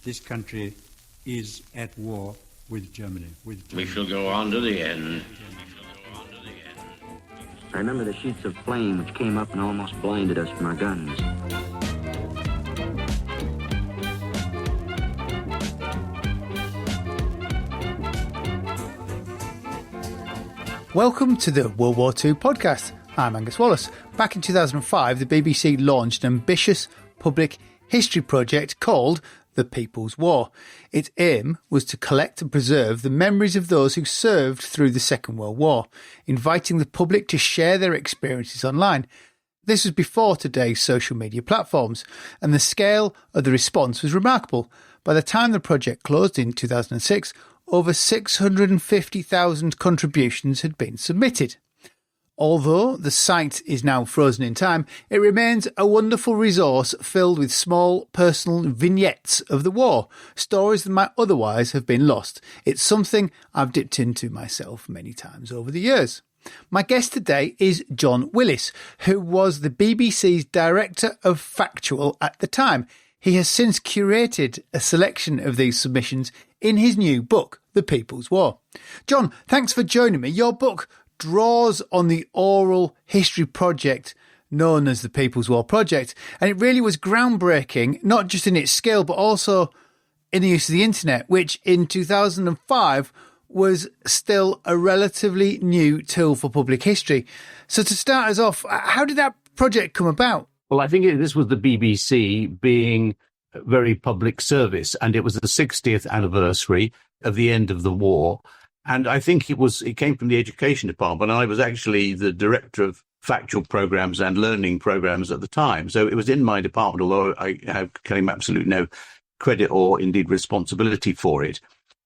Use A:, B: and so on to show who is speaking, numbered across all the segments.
A: this country is at war with Germany.
B: We shall go on to the end.
C: I remember the sheets of flame which came up and almost blinded us from our guns.
D: Welcome to the World War II podcast. I'm Angus Wallace. Back in 2005, the BBC launched an ambitious public history project called The People's War. Its aim was to collect and preserve the memories of those who served through the Second World War, inviting the public to share their experiences online. This was before today's social media platforms, and the scale of the response was remarkable. By the time the project closed in 2006, over 650,000 contributions had been submitted. Although the site is now frozen in time, it remains a wonderful resource filled with small personal vignettes of the war, stories that might otherwise have been lost. It's something I've dipped into myself many times over the years. My guest today is John Willis, who was the BBC's director of Factual at the time. He has since curated a selection of these submissions in his new book, The People's War. John, thanks for joining me. Your book draws on the oral history project known as the People's War Project, and it really was groundbreaking, not just in its scale, but also in the use of the internet, which in 2005 was still a relatively new tool for public history. So to start us off, how did that project come about?
E: Well, I think this was the BBC being very public service, and it was the 60th anniversary of the end of the war. And I think it came from the education department. I was actually the director of factual programs and learning programs at the time. So it was in my department, although I claim absolutely no credit or indeed responsibility for it.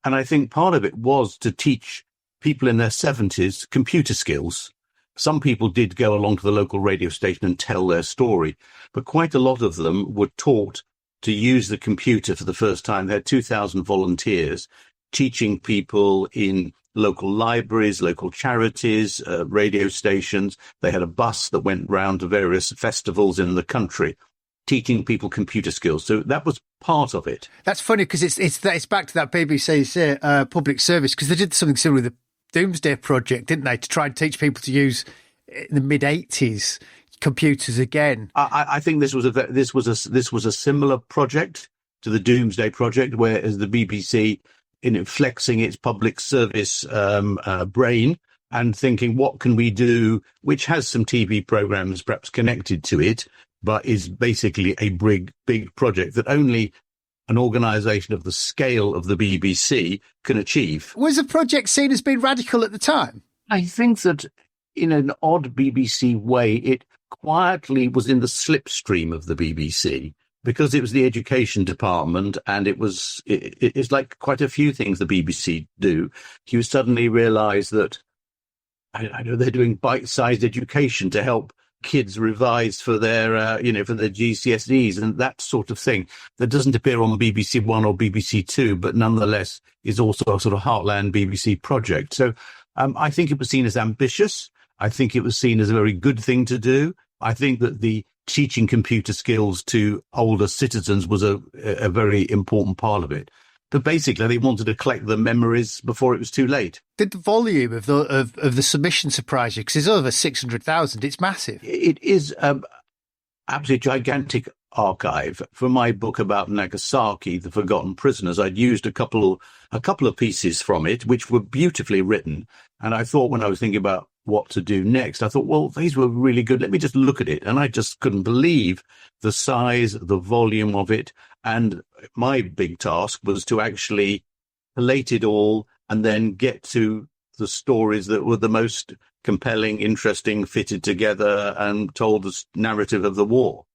E: And I think part of it was to teach people in their 70s computer skills. Some people did go along to the local radio station and tell their story, but quite a lot of them were taught to use the computer for the first time. They had 2,000 volunteers teaching people in local libraries, local charities, radio stations. They had a bus that went round to various festivals in the country, teaching people computer skills. So that was part of it.
D: That's funny because it's back to that BBC's public service, because they did something similar with the Doomsday Project, didn't they, to try and teach people to use in the mid-80s computers again.
E: I think this was a similar project to the Doomsday Project, whereas the BBC, in flexing its public service brain and thinking, what can we do, which has some TV programs perhaps connected to it, but is basically a big project that only an organisation of the scale of the BBC can achieve.
D: Was the project seen as being radical at the time?
E: I think that in an odd BBC way, it quietly was in the slipstream of the BBC, because it was the education department, and it's like quite a few things the BBC do. You suddenly realise that, I know they're doing bite-sized education to help kids revise for their, for their GCSEs and that sort of thing that doesn't appear on BBC One or BBC Two, but nonetheless is also a sort of heartland BBC project. So I think it was seen as ambitious. I think it was seen as a very good thing to do. I think that the teaching computer skills to older citizens was a very important part of it. But basically, they wanted to collect the memories before it was too late.
D: Did the volume of the submission surprise you? Because it's over 600,000. It's massive.
E: It is absolutely gigantic archive. For my book about Nagasaki, The Forgotten Prisoners, I'd used a couple of pieces from it, which were beautifully written. And I thought, when I was thinking about what to do next, I thought, well, these were really good. Let me just look at it. And I just couldn't believe the size, the volume of it. And my big task was to actually collate it all and then get to the stories that were the most compelling, interesting, fitted together and told the narrative of the war.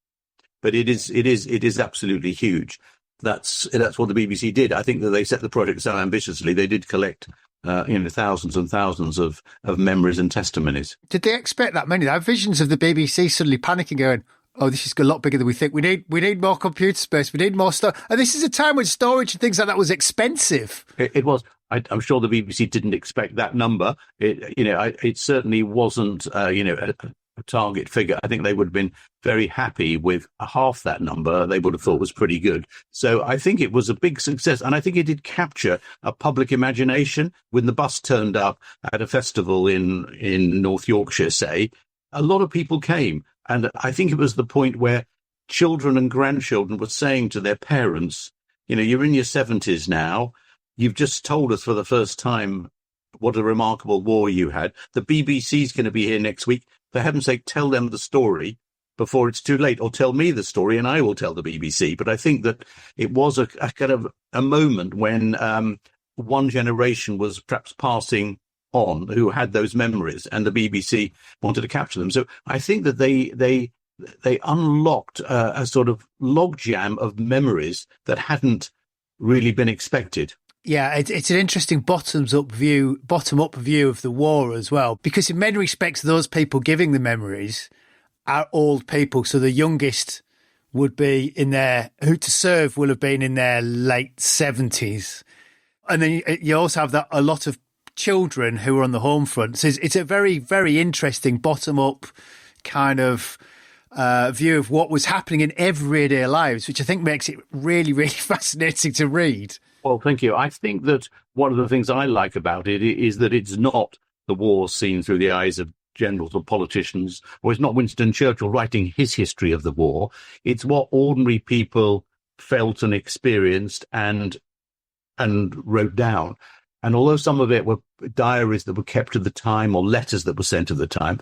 E: But it is absolutely huge. That's what the BBC did. I think that they set the project so ambitiously. They did collect thousands and thousands of memories and testimonies.
D: Did they expect that many? They have visions of the BBC suddenly panicking, going, oh, this is a lot bigger than we think. We need more computer space. We need more stuff. And this is a time when storage and things like that was expensive.
E: It was. I'm sure the BBC didn't expect that number. It certainly wasn't, a a target figure. I think they would have been very happy with half that number. They would have thought was pretty good. So I think it was a big success. And I think it did capture a public imagination. When the bus turned up at a festival in North Yorkshire, say, a lot of people came. And I think it was the point where children and grandchildren were saying to their parents, you know, you're in your 70s now. You've just told us for the first time what a remarkable war you had. The BBC's going to be here next week. For heaven's sake, tell them the story before it's too late, or tell me the story and I will tell the BBC. But I think that it was a kind of a moment when one generation was perhaps passing on who had those memories, and the BBC wanted to capture them. So I think that they unlocked a sort of logjam of memories that hadn't really been expected.
D: Yeah, it's an interesting bottom-up view of the war as well, because in many respects, those people giving the memories are old people. So the youngest would be who to serve will have been in their late 70s. And then you also have a lot of children who are on the home front. So it's a very, very interesting bottom-up kind of view of what was happening in everyday lives, which I think makes it really, really fascinating to read.
E: Well, thank you. I think that one of the things I like about it is that it's not the war seen through the eyes of generals or politicians, or it's not Winston Churchill writing his history of the war. It's what ordinary people felt and experienced and wrote down. And although some of it were diaries that were kept at the time or letters that were sent at the time,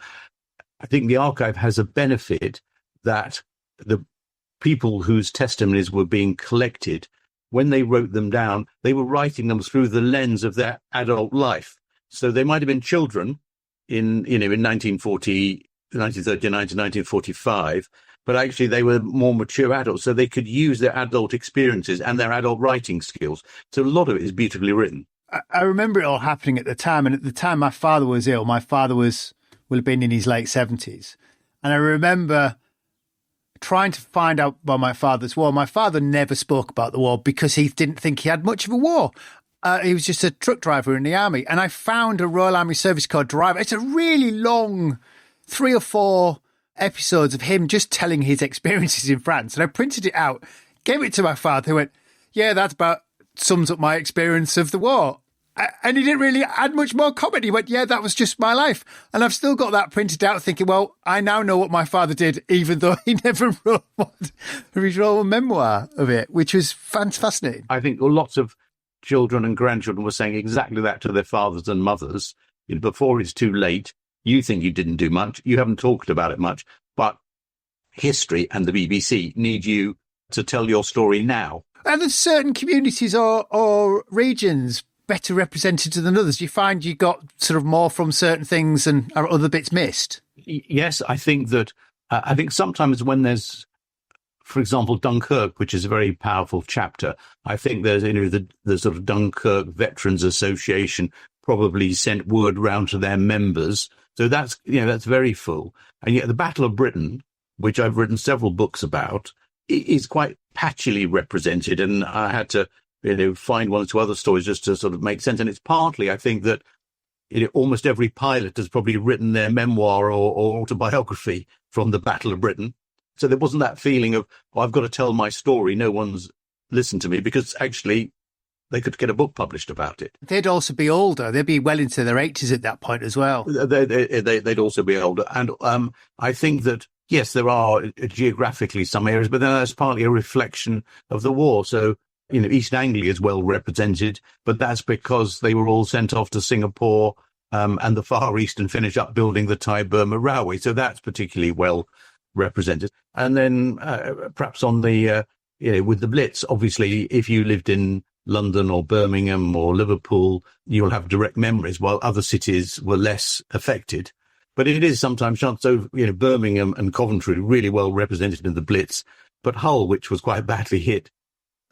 E: I think the archive has a benefit that the people whose testimonies were being collected, when they wrote them down, they were writing them through the lens of their adult life. So they might have been children in 1939 to 1945, but actually they were more mature adults, so they could use their adult experiences and their adult writing skills. So a lot of it is beautifully written.
D: I remember it all happening at the time, and at the time my father was ill. My father will have been in his late 70s, and I remember trying to find out about my father's war. My father never spoke about the war because he didn't think he had much of a war. He was just a truck driver in the army. And I found a Royal Army Service Corps driver. It's a really long 3 or 4 episodes of him just telling his experiences in France. And I printed it out, gave it to my father, who went, yeah, that about sums up my experience of the war. And he didn't really add much more comment. He went, yeah, that was just my life. And I've still got that printed out thinking, well, I now know what my father did, even though he never wrote his own memoir of it, which was fascinating.
E: I think lots of children and grandchildren were saying exactly that to their fathers and mothers. Before it's too late, you think you didn't do much. You haven't talked about it much, but history and the BBC need you to tell your story now.
D: Are there certain communities or regions better represented than others? Do you find you got sort of more from certain things and are other bits missed?
E: Yes, I think that, I think sometimes when there's, for example, Dunkirk, which is a very powerful chapter, I think there's, the sort of Dunkirk Veterans Association probably sent word round to their members. So that's very full. And yet the Battle of Britain, which I've written several books about, is quite patchily represented. And I had to find one or two other stories just to sort of make sense. And it's partly, I think, that almost every pilot has probably written their memoir or autobiography from the Battle of Britain. So there wasn't that feeling of, I've got to tell my story. No one's listened to me, because actually they could get a book published about it.
D: They'd also be older. They'd be well into their 80s at that point as well.
E: They'd also be older. And I think that, yes, there are geographically some areas, but then that's partly a reflection of the war. So, East Anglia is well represented, but that's because they were all sent off to Singapore and the Far East and finish up building the Thai-Burma Railway. So that's particularly well represented. And then perhaps on the, with the Blitz, obviously, if you lived in London or Birmingham or Liverpool, you'll have direct memories, while other cities were less affected. But it is sometimes so, Birmingham and Coventry really well represented in the Blitz, but Hull, which was quite badly hit,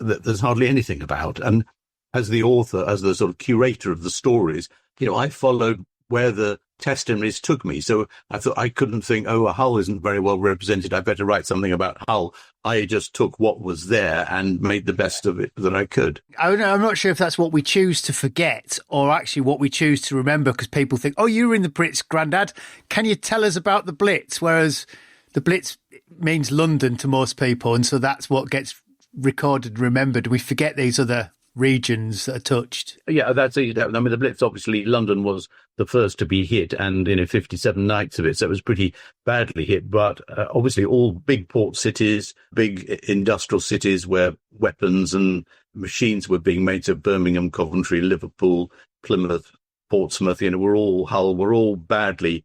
E: that there's hardly anything about. And as the author, as the sort of curator of the stories, I followed where the testimonies took me. So I thought I couldn't think, oh, Hull isn't very well represented, I better write something about Hull. I just took what was there and made the best of it that I could.
D: I'm not sure if that's what we choose to forget or actually what we choose to remember, because people think, oh, you were in the Blitz, Grandad. Can you tell us about the Blitz? Whereas the Blitz means London to most people, and so that's what gets recorded and remembered. We forget these other regions that are touched.
E: Yeah, that's it. I mean, the Blitz, obviously, London was the first to be hit, and 57 nights of it, so it was pretty badly hit. But obviously, all big port cities, big industrial cities where weapons and machines were being made, so Birmingham, Coventry, Liverpool, Plymouth, Portsmouth, were all badly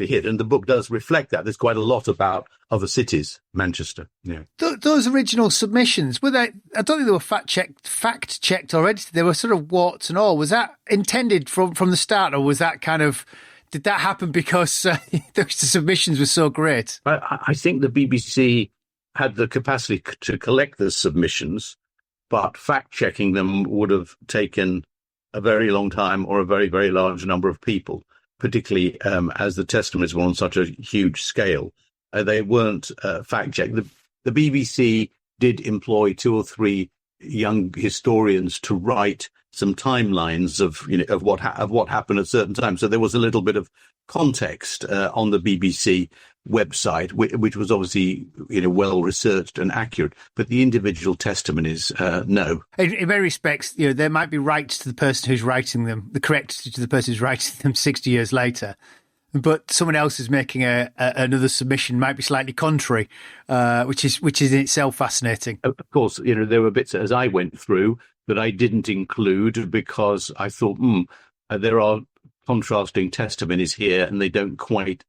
E: hit. And the book does reflect that. There's quite a lot about other cities, Manchester. Yeah.
D: Those original submissions, were they? I don't think they were fact checked or edited. They were sort of warts and all. Was that intended from the start, or was that did that happen because the submissions were so great?
E: I think the BBC had the capacity to collect the submissions, but fact checking them would have taken a very long time or a very, very large number of people, particularly as the testimonies were on such a huge scale. They weren't fact-checked. The BBC did employ 2 or 3 young historians to write some timelines of what happened at certain times. So there was a little bit of context on the BBC website, which was obviously well researched and accurate. But the individual testimonies, no.
D: In many respects, there might be rights to the person who's writing them, the correct to the person who's writing them 60 years later. But someone else is making another submission might be slightly contrary, which is in itself fascinating.
E: Of course, there were bits as I went through that I didn't include because I thought, there are contrasting testimonies here and they don't quite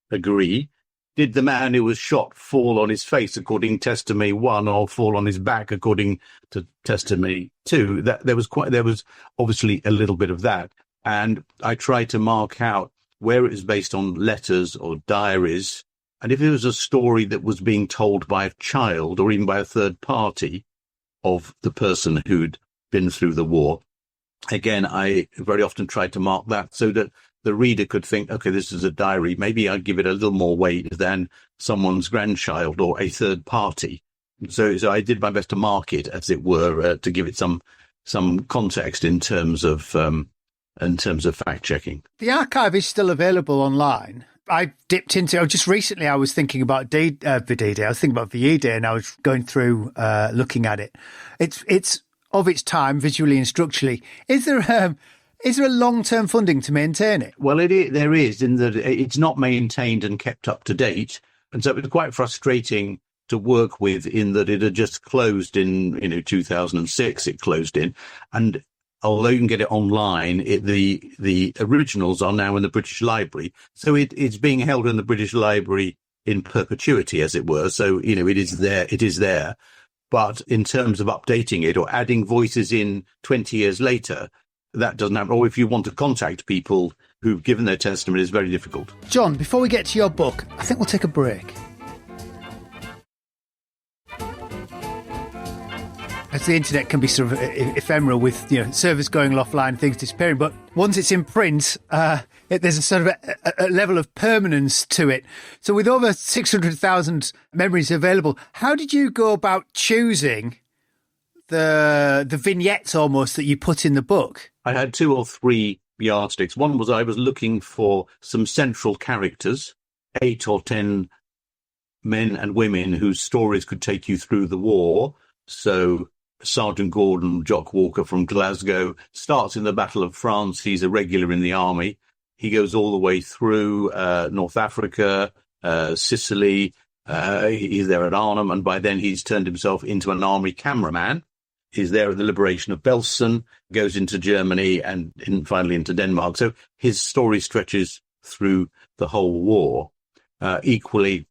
E: agree. Did the man who was shot fall on his face according to testimony 1, or fall on his back according to testimony 2? That there was obviously a little bit of that, and I tried to mark out where it was based on letters or diaries, and if it was a story that was being told by a child or even by a third party of the person who'd been through the war. Again, I very often tried to mark that so that the reader could think, okay, this is a diary. Maybe I'd give it a little more weight than someone's grandchild or a third party. So I did my best to mark it, as it were, to give it some context in terms of fact checking.
D: The archive is still available online. I dipped into. Just recently, I was thinking about VE Day. I was thinking about VE Day, and I was going through looking at it. It's of its time, visually and structurally. Is there a long-term funding to maintain it? Well,
E: there is, in that it's not maintained and kept up to date, and so it was quite frustrating to work with, in that it had just closed in 2006. It closed in, and although you can get it online, the originals are now in the British Library, so it's being held in the British Library in perpetuity, as it were. So it is there. But in terms of updating it or adding voices in 20 years later, that doesn't happen. Or if you want to contact people who've given their testimony, it's very difficult.
D: John, before we get to your book, I think we'll take a break. As the internet can be sort of ephemeral with servers going offline, things disappearing, but once it's in print, there's a sort of a level of permanence to it. So with over 600,000 memories available, how did you go about choosing the vignettes almost that you put in the book?
E: I had 2 or 3 yardsticks. One was I was looking for some central characters, 8 or 10 men and women whose stories could take you through the war. So Sergeant Gordon, Jock Walker from Glasgow, starts in the Battle of France. He's a regular in the army. He goes all the way through North Africa, Sicily. He's there at Arnhem, and by then he's turned himself into an army cameraman. He's there at the liberation of Belsen, goes into Germany, and finally into Denmark. So his story stretches through the whole war. Equally,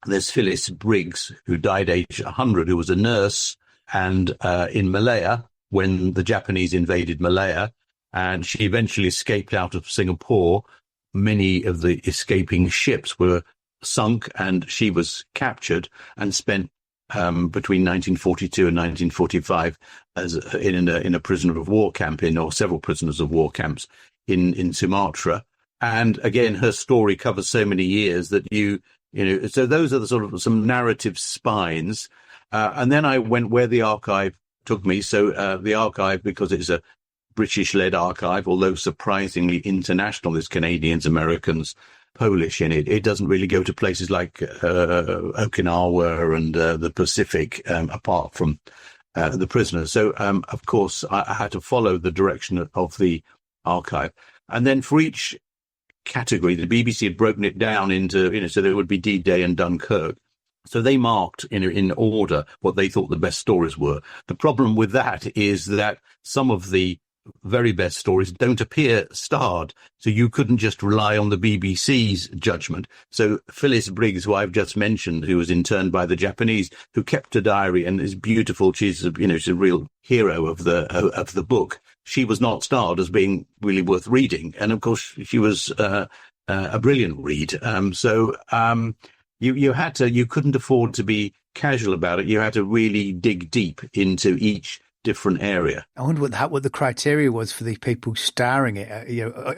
E: there's Phyllis Briggs, who died aged 100, who was a nurse, and in Malaya, when the Japanese invaded Malaya, and she eventually escaped out of Singapore. Many of the escaping ships were sunk, and she was captured and spent between 1942 and 1945 as in a prisoner of war camp or several prisoners of war camps in Sumatra. And again, her story covers so many years that so those are the sort of some narrative spines. And then I went where the archive took me. So the archive, because it's a British-led archive, although surprisingly international, there's Canadians, Americans, Polish in it. It doesn't really go to places like Okinawa and the Pacific, apart from the prisoners. So, of course, I had to follow the direction of the archive. And then for each category, the BBC had broken it down into, so there would be D-Day and Dunkirk. So they marked in order what they thought the best stories were. The problem with that is that some of the very best stories don't appear starred, so you couldn't just rely on the BBC's judgment. So Phyllis Briggs, who I've just mentioned, who was interned by the Japanese, who kept a diary and is beautiful, she's a real hero of the book. She was not starred as being really worth reading, and of course she was a brilliant read. You couldn't afford to be casual about it. You had to really dig deep into each different area.
D: I wonder what the criteria was for the people starring it,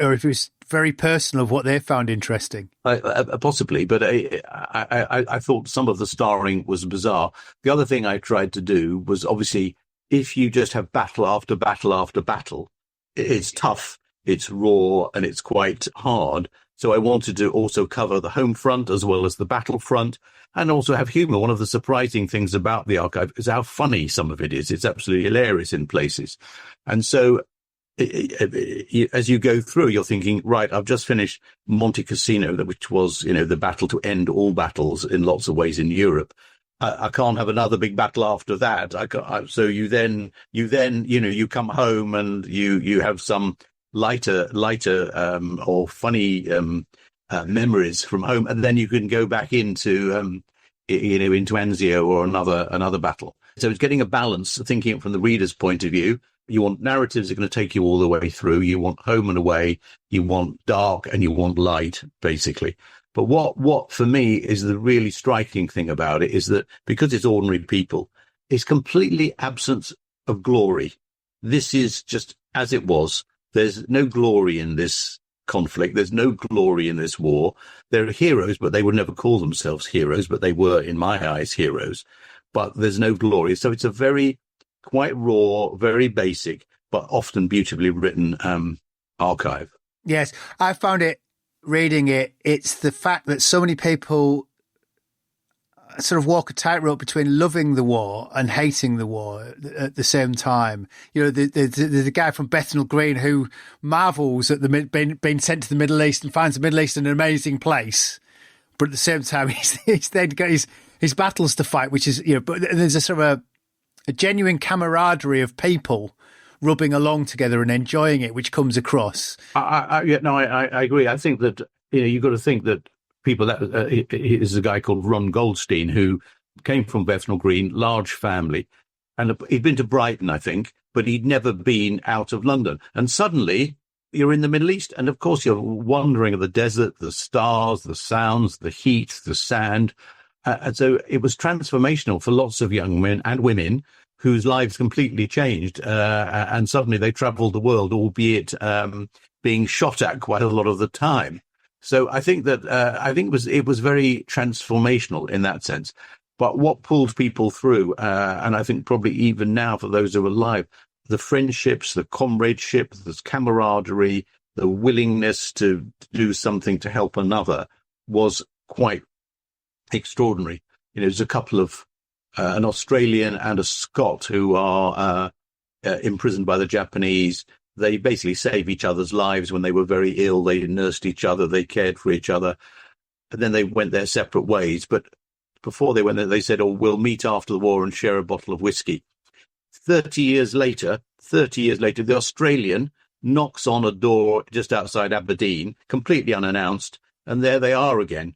D: or if it was very personal of what they found interesting.
E: Possibly, but I thought some of the starring was bizarre. The other thing I tried to do was, obviously, if you just have battle after battle after battle, it's tough, it's raw, and it's quite hard. So I wanted to also cover the home front as well as the battlefront, and also have humour. One of the surprising things about the archive is how funny some of it is. It's absolutely hilarious in places. And so as you go through, you're thinking, right, I've just finished Monte Cassino, which was, the battle to end all battles in lots of ways in Europe. I can't have another big battle after that. So you come home and you have some lighter or funny memories from home, and then you can go back into Anzio or another battle. So it's getting a balance, thinking it from the reader's point of view. You want narratives that are going to take you all the way through. You want home and away. You want dark and you want light, basically. But what for me is the really striking thing about it is that because it's ordinary people, it's completely absence of glory. This is just as it was. There's no glory in this conflict. There's no glory in this war. There are heroes, but they would never call themselves heroes, but they were, in my eyes, heroes. But there's no glory. So it's a very quite raw, very basic, but often beautifully written archive.
D: Yes, I found it, reading it, it's the fact that so many people sort of walk a tightrope between loving the war and hating the war at the same time. The guy from Bethnal Green who marvels at being sent to the Middle East and finds the Middle East an amazing place, but at the same time he's then got his battles to fight, which is But there's a sort of a genuine camaraderie of people rubbing along together and enjoying it, which comes across.
E: I agree. I think that you've got to think that people, is a guy called Ron Goldstein who came from Bethnal Green, large family, and he'd been to Brighton, I think, but he'd never been out of London. And suddenly you're in the Middle East, and of course you're wandering the desert, the stars, the sounds, the heat, the sand. And so it was transformational for lots of young men and women whose lives completely changed, and suddenly they travelled the world, albeit being shot at quite a lot of the time. So I think that it was very transformational in that sense. But what pulled people through, and I think probably even now for those who are alive, the friendships, the comradeship, the camaraderie, the willingness to do something to help another was quite extraordinary. There's a couple of an Australian and a Scot who are imprisoned by the Japanese. They basically save each other's lives when they were very ill. They nursed each other. They cared for each other. And then they went their separate ways. But before they went there, they said, we'll meet after the war and share a bottle of whiskey. 30 years later, the Australian knocks on a door just outside Aberdeen, completely unannounced. And there they are again,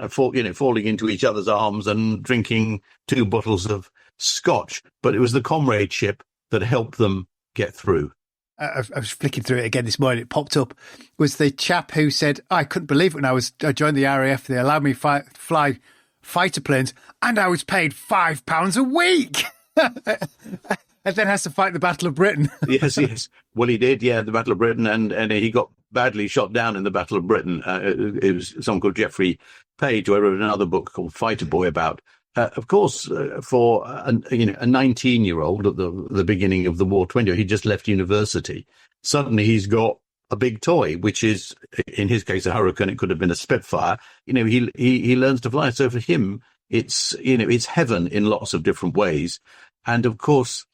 E: falling into each other's arms and drinking 2 bottles of scotch. But it was the comradeship that helped them get through.
D: I was flicking through it again this morning. It popped up. Was the chap who said, I couldn't believe it when I joined the RAF. They allowed me fly fighter planes, and I was paid £5 a week. And then has to fight the Battle of Britain.
E: Yes. Well, he did. Yeah, the Battle of Britain, and he got badly shot down in the Battle of Britain. It was someone called Geoffrey Page, who I wrote another book called Fighter Boy about. Of course, for a 19-year-old at the beginning of the war, 20, he just left university. Suddenly he's got a big toy, which is, in his case, a Hurricane. It could have been a Spitfire. He learns to fly. So for him, it's heaven in lots of different ways. And of course,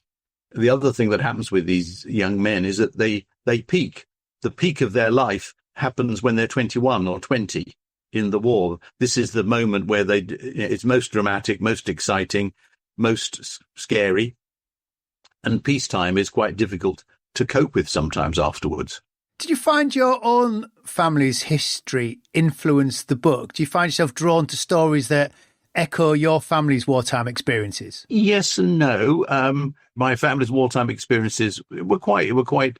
E: the other thing that happens with these young men is that they peak. The peak of their life happens when they're 21 or 20. In the war, this is the moment where it's most dramatic, most exciting, most scary, and peacetime is quite difficult to cope with sometimes afterwards.
D: Did you find your own family's history influence the book? Do you find yourself drawn to stories that echo your family's wartime experiences?
E: Yes and no. My family's wartime experiences were quite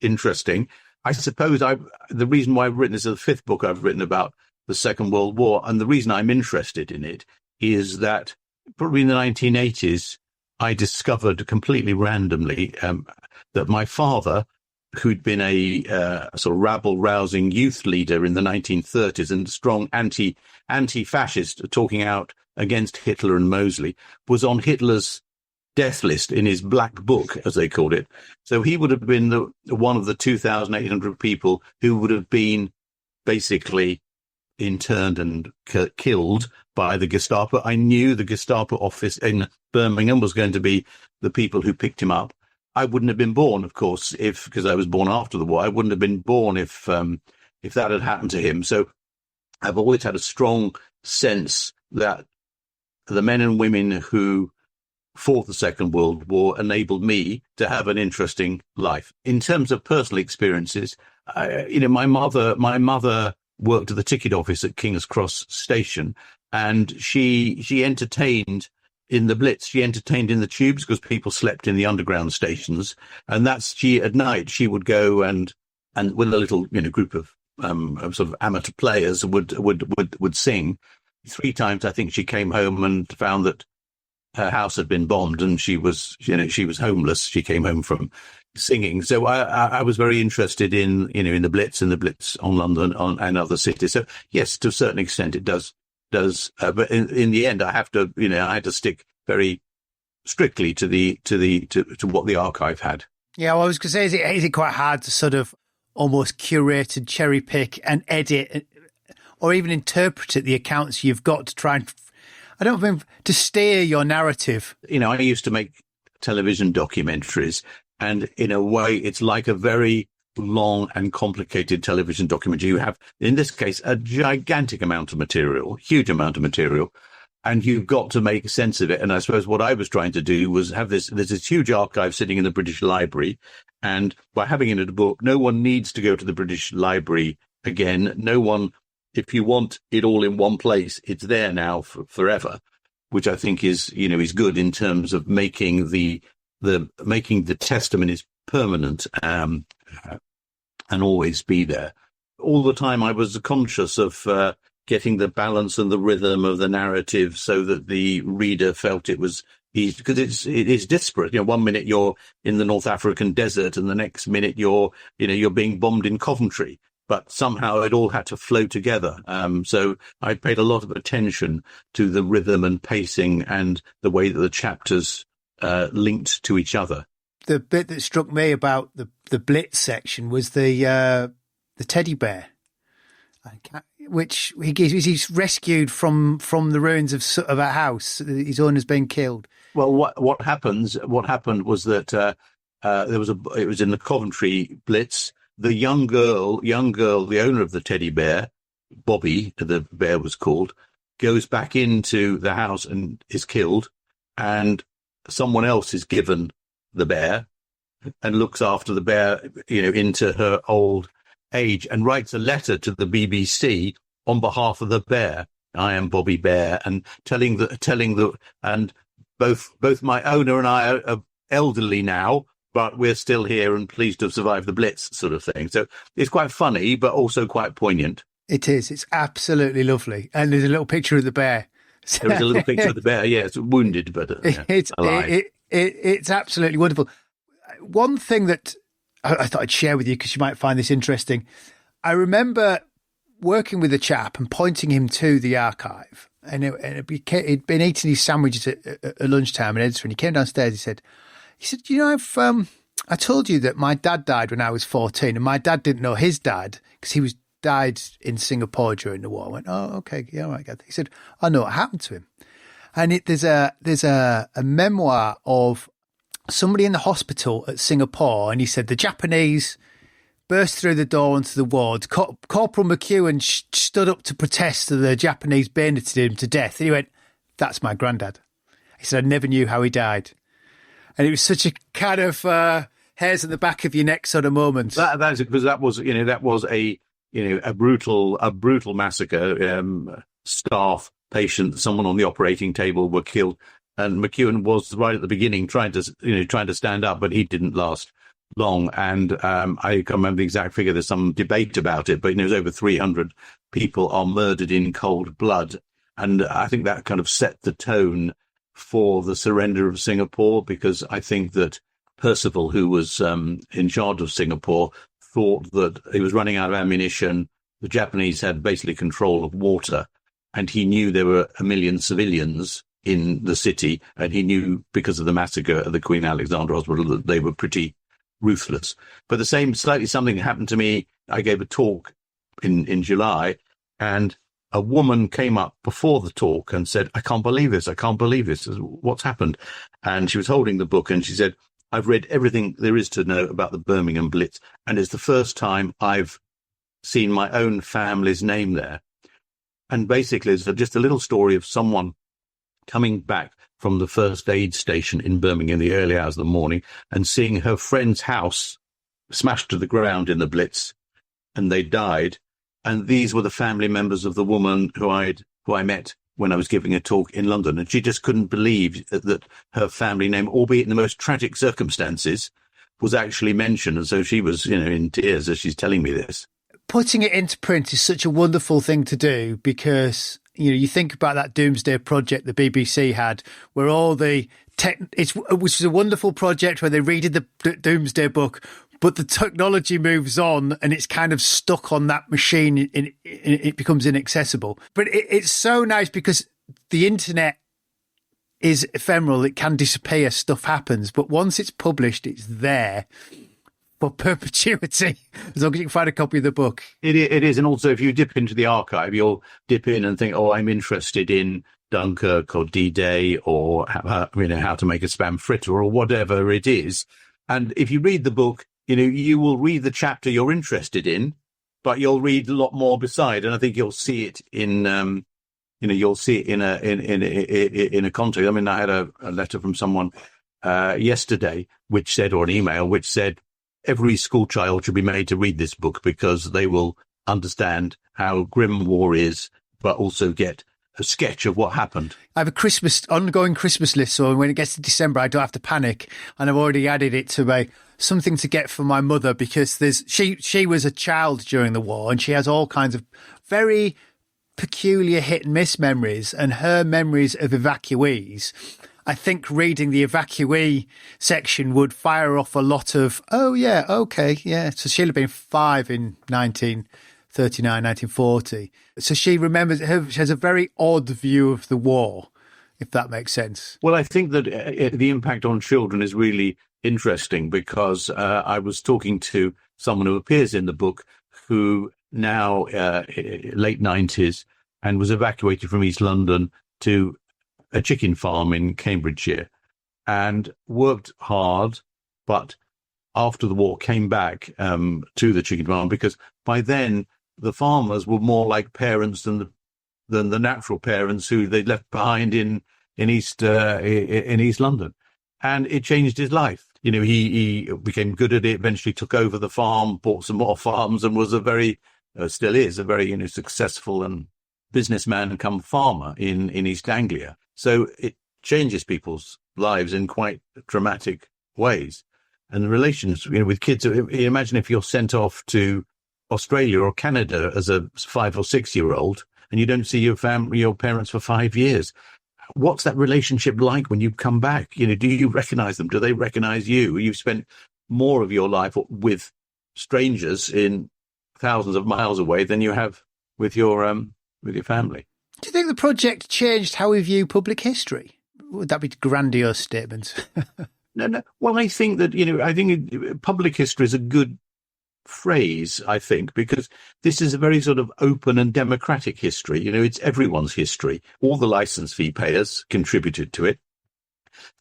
E: interesting. I suppose the reason why I've written this is the fifth book I've written about the Second World War, and the reason I'm interested in it is that probably in the 1980s, I discovered completely randomly that my father, who'd been a sort of rabble-rousing youth leader in the 1930s and strong anti-fascist, talking out against Hitler and Mosley, was on Hitler's death list in his black book, as they called it. So he would have been one of the 2,800 people who would have been basically interned and killed by the Gestapo. I knew the Gestapo office in Birmingham was going to be the people who picked him up. I wouldn't have been born, of course, because I was born after the war. I wouldn't have been born if that had happened to him. So I've always had a strong sense that the men and women who fought the Second World War enabled me to have an interesting life. In terms of personal experiences, my mother worked at the ticket office at King's Cross Station, and she entertained in the Blitz. She entertained in the tubes because people slept in the underground stations, and at night she would go and with a little group of sort of amateur players would sing. 3 times I think she came home and found that her house had been bombed and she was homeless. She came home from singing. So I was very interested in the Blitz and the Blitz on London and other cities. So yes, to a certain extent it does. But in the end, I had to stick very strictly to what the archive had.
D: Yeah, well, I was going to say, is it quite hard to sort of almost curate and cherry pick and edit or even interpret the accounts you've got to try and, to steer your narrative? I used to make television documentaries, and in a way, it's like a very long and complicated television documentary. You have, in this case, a gigantic amount of material, huge amount of material, and you've got to make sense of it. And I suppose what I was trying to do was have there's this huge archive sitting in the British Library, and by having it in a book, no one needs to go to the British Library again. No one, if you want it all in one place, it's there now forever, which I think is good in terms of making the testament is permanent and always be there. All the time I was conscious of getting the balance and the rhythm of the narrative so that the reader felt it was easy, because it is disparate. 1 minute you're in the North African desert and the next minute you're being bombed in Coventry, but somehow it all had to flow together. So I paid a lot of attention to the rhythm and pacing and the way that the chapters linked to each other. The bit that struck me about the Blitz section was the teddy bear, which he's rescued from the ruins of a house. His owner's been killed.
E: Well, what happened was that it was in the Coventry Blitz. The young girl, the owner of the teddy bear, Bobby, the bear was called, goes back into the house and is killed, and someone else is given the bear and looks after the bear, into her old age, and writes a letter to the BBC on behalf of the bear. I am Bobby Bear, and telling and both my owner and I are elderly now, but we're still here and pleased to have survived the Blitz, sort of thing. So it's quite funny, but also quite poignant.
D: It is. It's absolutely lovely. And there's a little picture of the bear.
E: There is a little picture of the bear. Yeah, it's wounded, but
D: it's
E: alive.
D: It's absolutely wonderful. One thing that I thought I'd share with you because you might find this interesting. I remember working with a chap and pointing him to the archive. And he'd been eating his sandwiches at lunchtime in Edinburgh, and he came downstairs. He said, you know, I told you that my dad died when I was 14, and my dad didn't know his dad because he died in Singapore during the war. I went, oh, okay, yeah, all right. He said, I know what happened to him. And there's a memoir of somebody in the hospital at Singapore, and he said the Japanese burst through the door onto the ward. Corporal McEwen stood up to protest that the Japanese bayoneted him to death. And he went, that's my granddad. He said, I never knew how he died. And it was such a kind of hairs on the back of your neck sort of moment.
E: That is because that was a brutal massacre. Staff, patients, someone on the operating table were killed. And McEwen was right at the beginning trying to stand up, but he didn't last long. And I can't remember the exact figure. There's some debate about it, but it was over 300 people are murdered in cold blood. And I think that kind of set the tone for the surrender of Singapore, because I think that Percival, who was in charge of Singapore, thought that he was running out of ammunition. The Japanese had basically control of water, and he knew there were 1 million civilians in the city, and he knew because of the massacre at the Queen Alexandra Hospital that they were pretty ruthless. But something happened to me. I gave a talk in July, and a woman came up before the talk and said, I can't believe this. What's happened? And she was holding the book, and she said, I've read everything there is to know about the Birmingham Blitz, and it's the first time I've seen my own family's name there. And basically, it's just a little story of someone coming back from the first aid station in Birmingham in the early hours of the morning and seeing her friend's house smashed to the ground in the Blitz, and they died. And these were the family members of the woman who I met when I was giving a talk in London. And she just couldn't believe that her family name, albeit in the most tragic circumstances, was actually mentioned. And so she was, in tears as she's telling me this.
D: Putting it into print is such a wonderful thing to do, because you think about that Doomsday project the BBC had, where all the which was a wonderful project where they redid the Doomsday book, but the technology moves on and it's kind of stuck on that machine and it becomes inaccessible. But it's so nice because the internet is ephemeral. It can disappear. Stuff happens. But once it's published, it's there for perpetuity, as long as you can find a copy of the book.
E: It is. And also, if you dip into the archive, you'll dip in and think, I'm interested in Dunkirk or D-Day or how to make a spam fritter or whatever it is. And if you read the book, you will read the chapter you're interested in, but you'll read a lot more beside. And I think you'll see it in a context. I mean, I had a letter from someone yesterday, or an email, which said every school child should be made to read this book because they will understand how grim war is, but also get a sketch of what happened.
D: I have a ongoing Christmas list, so when it gets to December, I don't have to panic. And I've already added it to something to get for my mother, because she was a child during the war, and she has all kinds of very peculiar hit and miss memories, and her memories of evacuees. I think reading the evacuee section would fire off a lot of, oh yeah, okay, yeah. So she'll have been 5 in 1939, 1940. So she remembers, she has a very odd view of the war, if that makes sense.
E: Well, I think that the impact on children is really interesting, because I was talking to someone who appears in the book who now late 90s and was evacuated from East London to a chicken farm in Cambridgeshire and worked hard, but after the war came back to the chicken farm, because by then the farmers were more like parents than the natural parents who they'd left behind in East London. And it changed his life. He became good at it, eventually took over the farm, bought some more farms, and was still is a very, successful and businessman come farmer in East Anglia. So it changes people's lives in quite dramatic ways. And the relations, with kids, imagine if you're sent off to Australia or Canada as a 5 or 6 year old and you don't see your parents for 5 years. What's that relationship like when you come back? Do you recognize them? Do they recognize you? You've spent more of your life with strangers in thousands of miles away than you have with your family.
D: Do you think the project changed how we view public history? Would that be grandiose statements?
E: No. Well, I think that, public history is a good phrase, I think, because this is a very sort of open and democratic history. It's everyone's history. All the license fee payers contributed to it.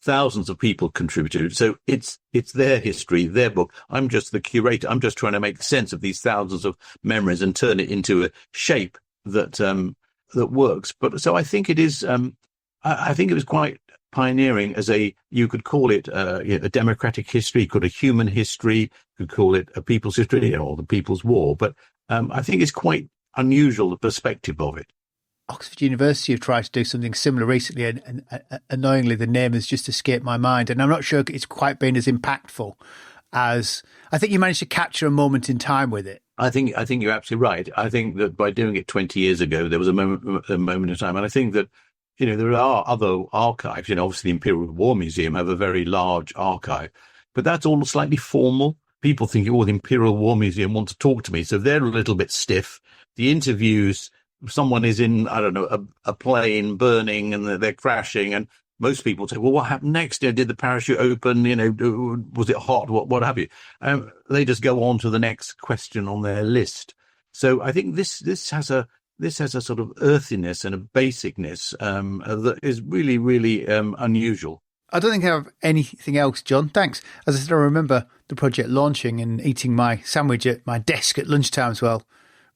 E: Thousands of people contributed. So it's their history, their book. I'm just the curator. I'm just trying to make sense of these thousands of memories and turn it into a shape that works. But so I think it is, I think it was quite pioneering you could call it a democratic history, you could a human history, you could call it a people's history or the People's War. But I think it's quite unusual, the perspective of it.
D: Oxford University have tried to do something similar recently, and annoyingly the name has just escaped my mind, and I'm not sure it's quite been as impactful as I think you managed to capture a moment in time with it.
E: I think you're absolutely right. I think that by doing it 20 years ago, there was a moment in time, and I think that there are other archives. Obviously the Imperial War Museum have a very large archive, but that's all slightly formal. People think, the Imperial War Museum want to talk to me, so they're a little bit stiff. The interviews, someone is in, I don't know, a plane burning and they're crashing, and most people say, well, what happened next? Did the parachute open? Was it hot? What have you? They just go on to the next question on their list. So I think this has a sort of earthiness and a basicness that is really, really unusual.
D: I don't think I have anything else, John. Thanks. As I said, I remember the project launching and eating my sandwich at my desk at lunchtime as well,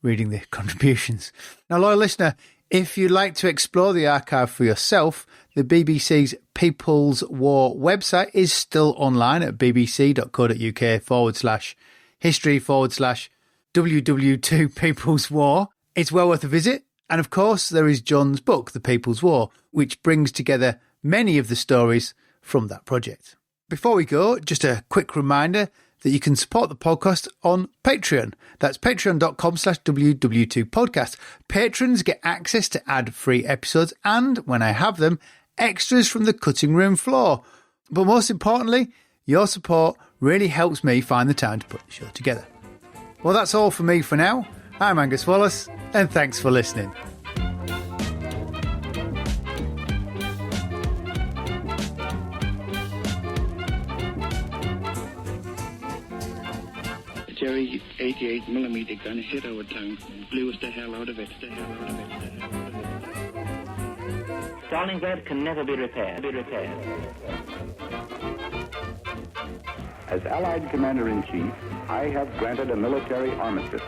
D: reading the contributions. Now, loyal listener, if you'd like to explore the archive for yourself, the BBC's People's War website is still online at bbc.co.uk/history/WW2 People's War. It's well worth a visit. And of course, there is John's book, The People's War, which brings together many of the stories from that project. Before we go, just a quick reminder that you can support the podcast on Patreon. That's patreon.com/WW2podcast. Patrons get access to ad-free episodes and, when I have them, extras from the cutting room floor. But most importantly, your support really helps me find the time to put the show together. Well, that's all for me for now. I'm Angus Wallace, and thanks for listening.
F: Jerry 88mm gun hit our town, blew us the hell out of it.
C: Stalingrad can never be repaired.
G: As Allied Commander-in-Chief, I have granted a military armistice.